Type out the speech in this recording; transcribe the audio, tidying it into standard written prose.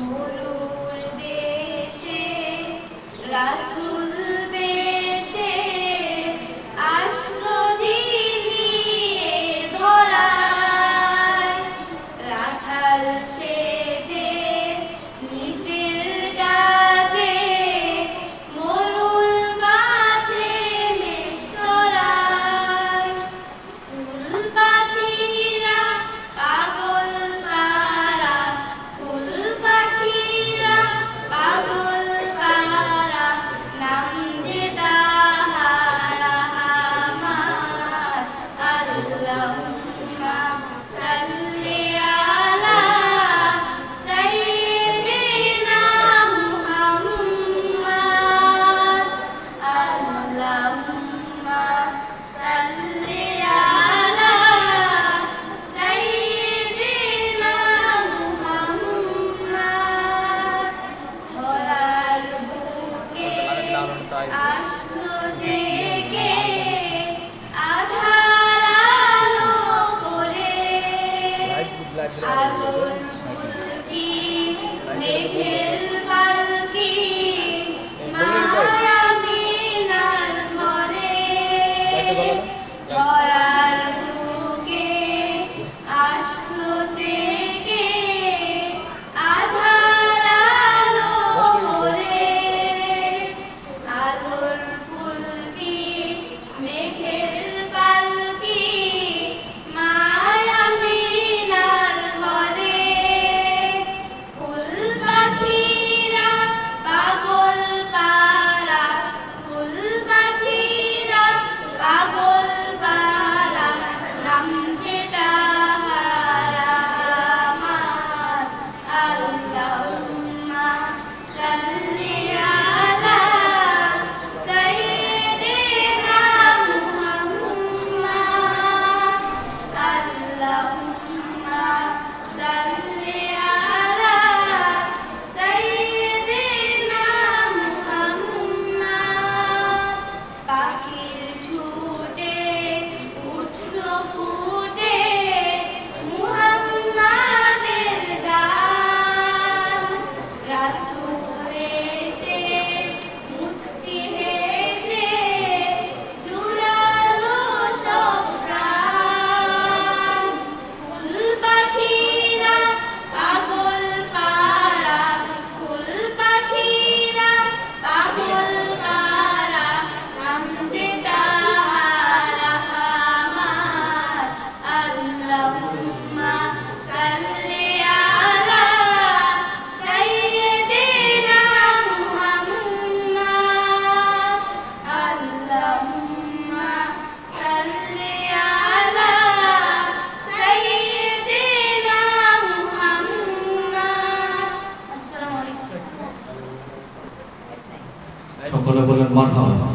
মরুর দেশে রাসূল বেশে আসলো যিনি এ ধরায়, রাখাল সেজে নিজের কাজে মরুর মাঠে মেষ চরায়। ফুল পাখিরা পাগল পারা, ফুল পাখিরা পাগল পারা, নাম যে তাহার আহমাদ। আল্লাহুম্মা সাল্লি আলা সাইয়্যিদিনা মুহাম্মাদ। আল্লাহুম্মা সাল্লি আলা সাইয়্যিদিনা মুহাম্মাদ। ধরার বুকে আসলো জেগে আধার আলো করে, আলোর ফুলকি মেঘের পালকি মায়া মিনার ঘরে। ধরার বুকে আসলো জেগে আধার আলো করে, আলোর ফুলকি মেঘের পালকি মায়া মিনার ঘরে। ফুল পাখিরা পাগল পারা, ফুল পাখিরা পাগল পারা, নাম যে তাহার আহমাদ। আল্লাহুম্মা সাল্লি আলা সাইয়্যিদিনা মুহাম্মাদ। আল্লাহুম্মা সাল্লি আলা সাইয়্যিদিনা মুহাম্মাদ। পাখির ঠোঁটে উঠলো ফুটে মুহাম্মাদের গান, রাসূল এসে মুচকি হেসে জুড়ালো সব প্রাণ। ফুল পাখিরা পাগল পারা, ফুল পাখিরা পাগল পারা, নাম যে তাহার আহমাদ। আল্লাহুম্মা সাল্লি আলা সাইয়্যিদিনা মুহাম্মাদ। আল্লাহুম্মা সাল্লি আলা সাইয়্যিদিনা মুহাম্মাদ। আসসালামু আলাইকুম। সকলে বলেন মারহাবা।